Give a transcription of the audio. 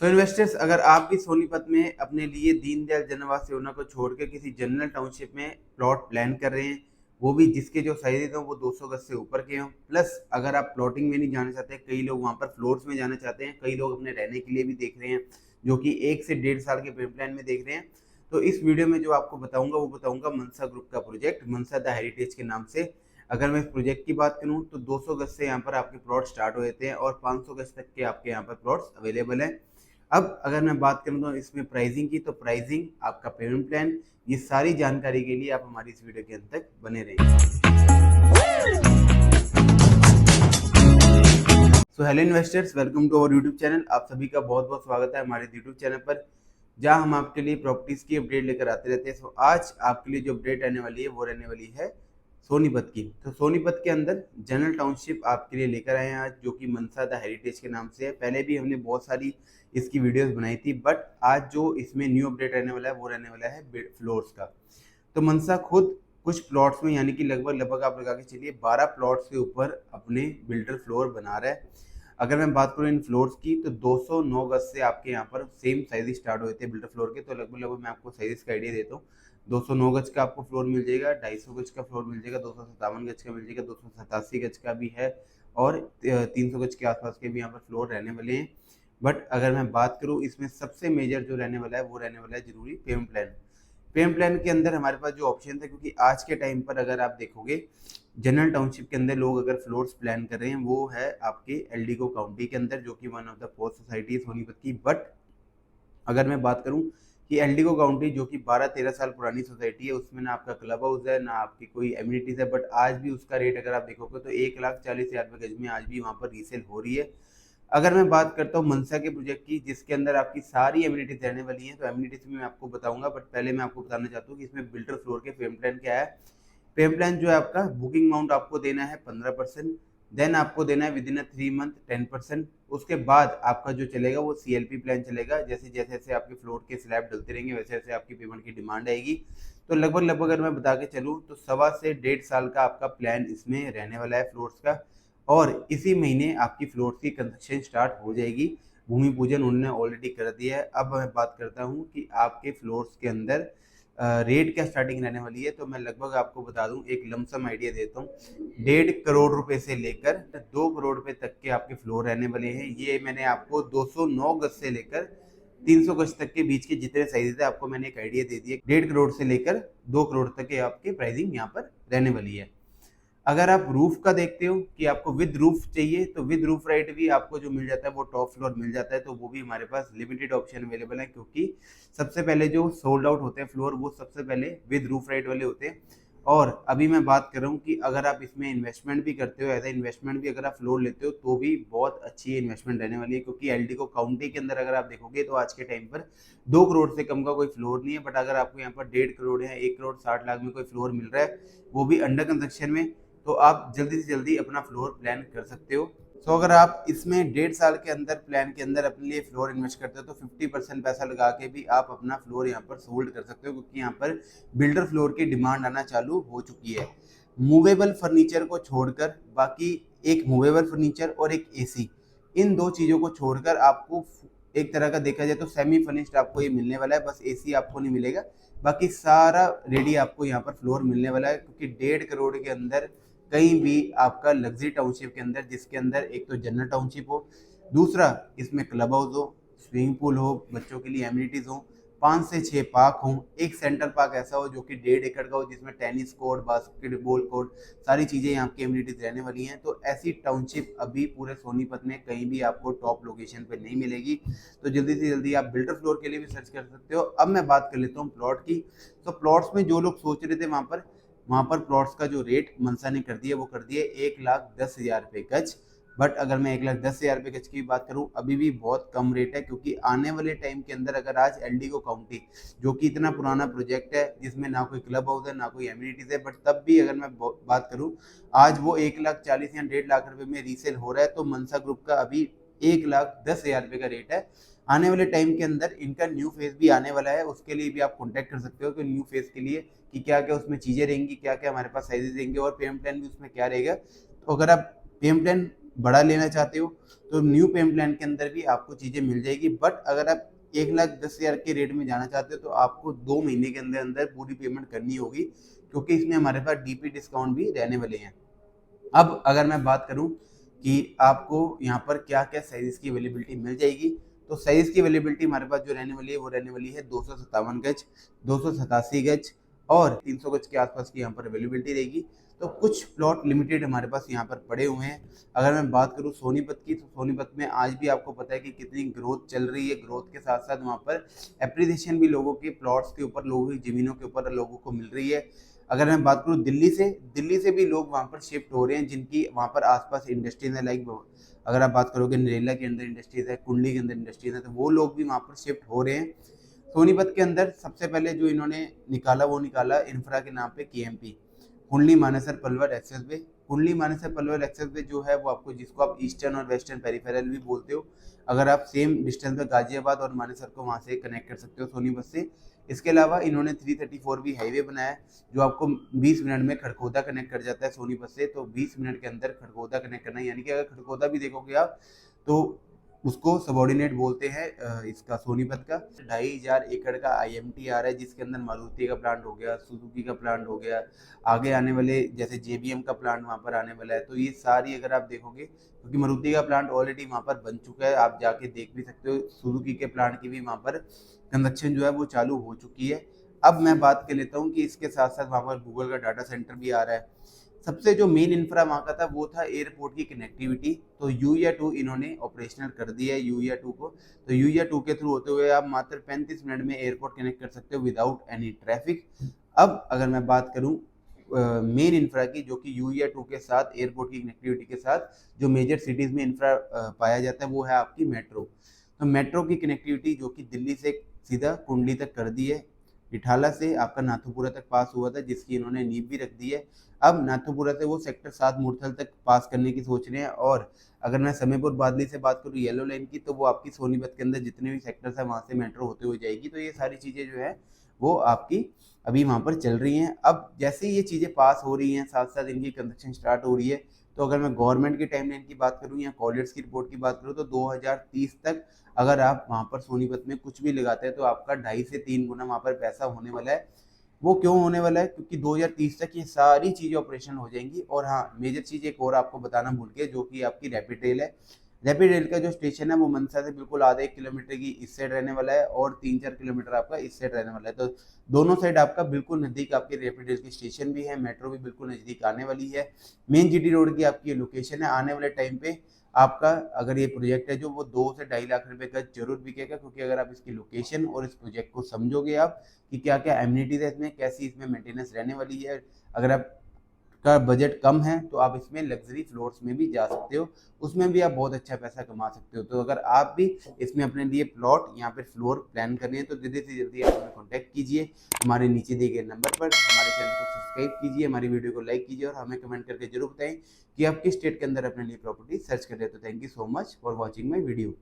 सो investors, अगर आप भी सोनीपत में अपने लिए दीनदयाल जनावास योजना को छोड़ के किसी जनरल टाउनशिप में प्लॉट प्लान कर रहे हैं, वो भी जिसके जो साइजेज हों वो 200 गज से ऊपर के हों, प्लस अगर आप प्लॉटिंग में नहीं जाना चाहते, कई लोग वहाँ पर फ्लोर्स में जाना चाहते हैं, कई लोग अपने रहने के लिए भी देख रहे हैं जो कि 1 से 1.5 साल के प्लान में देख रहे हैं, तो इस वीडियो में जो आपको बताऊंगा वो बताऊंगा मनसा ग्रुप का प्रोजेक्ट मनसा द हेरिटेज के नाम से। अगर मैं इस प्रोजेक्ट की बात करूं तो 200 गज से यहाँ पर आपके प्लॉट स्टार्ट हो जाते हैं और 500 गज तक के आपके यहाँ पर प्लॉट्स अवेलेबल हैं। अब अगर मैं बात करूं तो इसमें प्राइसिंग की, तो प्राइसिंग, आपका पेमेंट प्लान, ये सारी जानकारी के लिए आप हमारी इस वीडियो के अंत तक बने रहिए। So hello investors, welcome to our YouTube channel. आप सभी का बहुत बहुत स्वागत है हमारे यूट्यूब चैनल पर, जहां हम आपके लिए प्रॉपर्टीज की अपडेट लेकर आते रहते हैं। सो आज आपके लिए जो अपडेट रहने वाली है वो रहने वाली है सोनीपत की। तो सोनीपत के अंदर जनरल टाउनशिप आपके लिए लेकर आए हैं आज, जो कि मनसा द हेरिटेज के नाम से है। पहले भी हमने बहुत सारी इसकी वीडियोस बनाई थी, बट आज जो इसमें न्यू अपडेट रहने वाला है वो रहने वाला है फ्लोर्स का। तो मनसा खुद कुछ प्लॉट्स में, यानी कि लगभग आप लगा के चलिए 12 प्लॉट्स के ऊपर अपने बिल्डर फ्लोर बना रहा है। अगर मैं बात करूँ इन फ्लोर्स की तो 209 गज से आपके यहाँ पर सेम साइज स्टार्ट होते हैं बिल्डर फ्लोर के। तो लगभग मैं आपको साइज का आइडिया देता हूँ। 209 गज का आपको फ्लोर मिल जाएगा, 250 गज का फ्लोर मिल जाएगा, 257 गज का मिल जाएगा, 287 गज का भी है और 300 गज के आसपास के भी यहाँ पर फ्लोर रहने वाले हैं। बट अगर मैं बात करूँ इसमें सबसे मेजर जो रहने वाला है वो रहने वाला है जरूरी पेमेंट प्लान। पेमेंट प्लान के अंदर हमारे पास जो ऑप्शन था, क्योंकि आज के टाइम पर अगर आप देखोगे जनरल टाउनशिप के अंदर लोग अगर फ्लोर्स प्लान कर रहे हैं वो है आपके एलडीगो काउंटी के अंदर, जो कि one of the post society Sonipat की। बट अगर मैं बात करूं कि एलडीगो काउंटी जो कि 12-13 साल पुरानी सोसाइटी है, उसमें ना आपका क्लब हाउस है ना आपकी कोई एमिनिटीज है, बट आज भी उसका रेट अगर आप देखोगे तो 1,40,000 रुपये गज में आज भी वहाँ पर रीसेल हो रही है। अगर मैं बात करता हूँ मनसा के प्रोजेक्ट की, जिसके अंदर आपकी सारी एमिनिटीज रहने वाली हैं, तो एमिनिटीज में मैं आपको बताऊंगा, बट पहले मैं आपको बताना चाहता हूँ कि इसमें बिल्डर फ्लोर के पेमेंट प्लान क्या है। पेमेंट प्लान जो है आपका, बुकिंग अमाउंट आपको देना है 15%, देन आपको देना है विद इन 3 मंथ 10%। उसके बाद आपका जो चलेगा वो सीएलपी प्लान चलेगा। जैसे जैसे जैसे आपके फ्लोर के स्लैब डलते रहेंगे वैसे वैसे आपकी पेमेंट की डिमांड आएगी। तो लगभग अगर मैं बता के चलूँ तो 1.25 से 1.5 साल का आपका प्लान इसमें रहने वाला है फ्लोर्स का। और इसी महीने आपकी फ्लोर्स की कंस्ट्रक्शन स्टार्ट हो जाएगी। भूमि पूजन उन्होंने ऑलरेडी कर दिया है। अब मैं बात करता हूँ कि आपके फ्लोर्स के अंदर रेट क्या स्टार्टिंग रहने वाली है। तो मैं लगभग आपको बता दूं, एक लमसम आइडिया देता हूँ। 1.5 करोड़ रुपए से लेकर 2 करोड़ रुपए तक के आपके फ्लोर रहने वाले हैं। ये मैंने आपको 209 गज से लेकर 300 गज तक के बीच के जितने साइजेस है आपको मैंने एक आइडिया दे दिया। 1.5 करोड़ से लेकर 2 करोड़ तक के आपके प्राइसिंग यहाँ पर रहने वाली है। अगर आप रूफ का देखते हो कि आपको विद रूफ चाहिए, तो विद रूफ राइट भी आपको जो मिल जाता है वो टॉप फ्लोर मिल जाता है। तो वो भी हमारे पास लिमिटेड ऑप्शन अवेलेबल है, क्योंकि सबसे पहले जो सोल्ड आउट होते हैं फ्लोर वो सबसे पहले विद रूफ राइट वाले होते हैं। और अभी मैं बात कर रहा हूँ कि अगर आप इसमें इन्वेस्टमेंट भी करते हो, एज ए इन्वेस्टमेंट भी अगर आप फ्लोर लेते हो तो भी बहुत अच्छी इन्वेस्टमेंट रहने वाली है। क्योंकि एलडी को काउंटी के अंदर अगर आप देखोगे तो आज के टाइम पर 2 करोड़ से कम का कोई फ्लोर नहीं है। बट अगर आपको यहाँ पर 1.5 करोड़ है, 1,60,00,000 में कोई फ्लोर मिल रहा है, वो भी अंडर कंस्ट्रक्शन में, तो आप जल्दी से जल्दी अपना फ्लोर प्लान कर सकते हो। तो अगर आप इसमें 1.5 साल के अंदर प्लान के अंदर अपने लिए फ्लोर इन्वेस्ट करते हो तो 50% पैसा लगा के भी आप अपना फ्लोर यहाँ पर सोल्ड कर सकते हो, क्योंकि यहाँ पर बिल्डर फ्लोर की डिमांड आना चालू हो चुकी है। मूवेबल फर्नीचर को छोड़कर बाकी, एक मूवेबल फर्नीचर और एक एसी, इन दो चीज़ों को छोड़कर आपको एक तरह का देखा जाए तो सेमी फर्निश्ड आपको ये मिलने वाला है। बस एसी आपको नहीं मिलेगा, बाकी सारा रेडी आपको यहाँ पर फ्लोर मिलने वाला है। क्योंकि 1.5 करोड़ के अंदर कहीं भी आपका लग्जरी टाउनशिप के अंदर, जिसके अंदर एक तो जनरल टाउनशिप हो, दूसरा इसमें क्लब हाउस हो, स्विमिंग पूल हो, बच्चों के लिए एमिनिटीज हो, 5 से 6 पार्क हो, एक सेंट्रल पार्क ऐसा हो जो कि 1.5 एकड़ का हो, जिसमें टेनिस कोर्ट, बास्केटबॉल कोर्ट, सारी चीज़ें यहाँ की एमिनिटीज रहने वाली हैं। तो ऐसी टाउनशिप अभी पूरे सोनीपत में कहीं भी आपको टॉप लोकेशन पे नहीं मिलेगी। तो जल्दी से जल्दी आप बिल्डर फ्लोर के लिए भी सर्च कर सकते हो। अब मैं बात कर लेता हूँ प्लॉट की। तो प्लॉट्स में जो लोग सोच रहे थे, वहाँ पर प्लॉट्स का जो रेट मनसा ने कर दिया वो कर दिया 1,10,000 रुपये गज। बट अगर मैं 1,10,000 रुपये गज की बात करूँ, अभी भी बहुत कम रेट है। क्योंकि आने वाले टाइम के अंदर अगर आज एलडीगो काउंटी, जो कि इतना पुराना प्रोजेक्ट है जिसमें ना कोई क्लब हाउस है ना कोई एमिनिटीज है, बट तब भी अगर मैं बात करूँ, आज वो 1,40,000 या 1.5 लाख रुपये में रीसेल हो रहा है। तो मनसा ग्रुप का अभी 1,10,000 रुपये का रेट है। आने वाले टाइम के अंदर इनका न्यू फेज भी आने वाला है, उसके लिए भी आप कॉन्टैक्ट कर सकते हो कि न्यू फेज के लिए कि क्या क्या उसमें चीज़ें रहेंगी, क्या क्या हमारे पास साइजेस रहेंगे और पेमेंट प्लान भी उसमें क्या रहेगा। तो अगर आप पेमेंट प्लान बड़ा लेना चाहते हो तो न्यू पेमेंट प्लान के अंदर भी आपको चीज़ें मिल जाएगी। बट अगर आप 1,10,000 के रेट में जाना चाहते हो तो आपको 2 महीने के अंदर अंदर पूरी पेमेंट करनी होगी, क्योंकि इसमें हमारे पास डीपी डिस्काउंट भी रहने वाले हैं। अब अगर मैं बात करूं कि आपको यहाँ पर क्या क्या साइज़ की अवेलेबिलिटी मिल जाएगी, तो साइज़ की अवेलेबिलिटी हमारे पास जो रहने वाली है वो रहने वाली है 257 गज, 287 गज और 300 गज के आसपास की यहाँ पर अवेलेबिलिटी रहेगी। तो कुछ प्लॉट लिमिटेड हमारे पास यहाँ पर पड़े हुए हैं। अगर मैं बात करूँ सोनीपत की, तो सोनीपत में आज भी आपको पता है कि कितनी ग्रोथ चल रही है। ग्रोथ के साथ साथ वहाँ पर एप्रिसिएशन भी लोगों के प्लॉट्स के ऊपर, लोगों की ज़मीनों के ऊपर लोगों को मिल रही है। अगर मैं बात करूँ दिल्ली से भी लोग वहाँ पर शिफ्ट हो रहे हैं, जिनकी वहाँ पर आसपास इंडस्ट्रीज है। लाइक अगर आप बात करोगे नरेला के अंदर इंडस्ट्रीज है, कुंडली के अंदर इंडस्ट्रीज है, तो वो लोग भी वहाँ पर शिफ्ट हो रहे हैं। सोनीपत के अंदर सबसे पहले जो इन्होंने निकाला वो निकाला इंफ्रा के नाम पे KMP, कुंडली मानेसर पलवल एक्सेसवे। कुंडली मानेसर पलवल एक्सेसवे जो है वो आपको, जिसको आप ईस्टर्न और वेस्टर्न पेरिफेरल भी बोलते हो, अगर आप सेम डिस्टेंस पे गाजियाबाद और मानेसर को वहाँ से कनेक्ट कर सकते हो सोनीपत से। इसके अलावा इन्होंने 334 भी हाईवे बनाया है, जो आपको 20 मिनट में खड़कोदा कनेक्ट कर जाता है सोनीपत से। तो 20 मिनट के अंदर खड़कोदा कनेक्ट करना है, यानी कि अगर खड़कोदा भी देखोगे आप तो उसको सबॉर्डिनेट बोलते हैं इसका सोनीपत का। 2,500 एकड़ का IMT आ रहा है, जिसके अंदर मारुति का प्लांट हो गया, सुजुकी का प्लांट हो गया, आगे आने वाले जैसे JBM का प्लांट वहाँ पर आने वाला है। तो ये सारी अगर आप देखोगे, क्योंकि मारुति का प्लांट ऑलरेडी वहाँ पर बन चुका है, आप जाके देख भी सकते हो। सुजुकी के प्लांट की भी वहाँ पर कंस्ट्रक्शन जो है वो चालू हो चुकी है। अब मैं बात कर लेता हूँ कि इसके साथ साथ वहाँ पर गूगल का डाटा सेंटर भी आ रहा है। सबसे जो मेन इंफ्रा वहाँ का था वो था एयरपोर्ट की कनेक्टिविटी। तो यूया 2 इन्होंने ऑपरेशनल कर दिया है यूया 2 को। तो यूया 2 के थ्रू होते हुए आप मात्र 35 मिनट में एयरपोर्ट कनेक्ट कर सकते हो विदाउट एनी ट्रैफिक। अब अगर मैं बात करूँ मेन इंफ्रा की, जो कि यूया 2 के साथ एयरपोर्ट की कनेक्टिविटी के साथ जो मेजर सिटीज़ में इंफ्रा पाया जाता है वो है आपकी मेट्रो। तो मेट्रो की कनेक्टिविटी जो कि दिल्ली से सीधा कुंडली तक कर दी है, इठाला से आपका नाथुपुरा तक पास हुआ था, जिसकी इन्होंने नींव भी रख दी है। अब नाथुपुरा से वो सेक्टर 7 मूर्थल तक पास करने की सोच रहे हैं। और अगर मैं समयपुर बादली से बात करूँ येलो लाइन की, तो वो आपकी सोनीपत के अंदर जितने भी सेक्टर्स हैं वहाँ से मेट्रो होते हुए जाएगी। तो ये सारी चीज़ें जो है वो आपकी अभी वहाँ पर चल रही हैं। अब जैसे ये चीज़ें पास हो रही हैं, साथ साथ इनकी कंस्ट्रक्शन स्टार्ट हो रही है। तो अगर मैं गवर्नमेंट की टाइमलाइन की बात करूँ या कॉलेज की रिपोर्ट की बात करूँ, तो 2030 तक अगर आप वहाँ पर सोनीपत में कुछ भी लगाते हैं तो आपका 2.5 से 3 गुना वहाँ पर पैसा होने वाला है। वो क्यों होने वाला है? क्योंकि 2030 तक ये सारी चीज़ें ऑपरेशन हो जाएंगी। और हाँ, मेजर चीज़ एक और आपको बताना भूल गया, जो कि आपकी रैपिड रेल है। रैपिड रेल का जो स्टेशन है वो मनसा से बिल्कुल आधे 1 किलोमीटर की इस साइड रहने वाला है और 3-4 किलोमीटर आपका इस साइड रहने वाला है। तो दोनों साइड आपका बिल्कुल नज़दीक आपके रैपिड रेल की स्टेशन भी है, मेट्रो भी बिल्कुल नज़दीक आने वाली है। मेन GT रोड की आपकी लोकेशन है। आने वाले टाइम पे आपका अगर ये प्रोजेक्ट है जो वो 2 से 2.5 लाख रुपए का जरूर बिकेगा, क्योंकि अगर आप इसकी लोकेशन और इस प्रोजेक्ट को समझोगे आप कि क्या क्या एमिनिटीज है इसमें, कैसी इसमें मेंटेनेंस रहने वाली है। अगर आप का बजट कम है तो आप इसमें लग्जरी फ्लोर्स में भी जा सकते हो, उसमें भी आप बहुत अच्छा पैसा कमा सकते हो। तो अगर आप भी इसमें अपने लिए प्लॉट या फिर फ्लोर प्लान करनी है तो जल्दी से जल्दी आप हमें कॉन्टैक्ट कीजिए हमारे नीचे दिए गए नंबर पर। हमारे चैनल को सब्सक्राइब कीजिए, हमारी वीडियो को लाइक कीजिए और हमें कमेंट करके जरूर बताएं कि आप किस स्टेट के अंदर अपने लिए प्रॉपर्टी सर्च कर रहे हो। तो thank you so much for watching my video.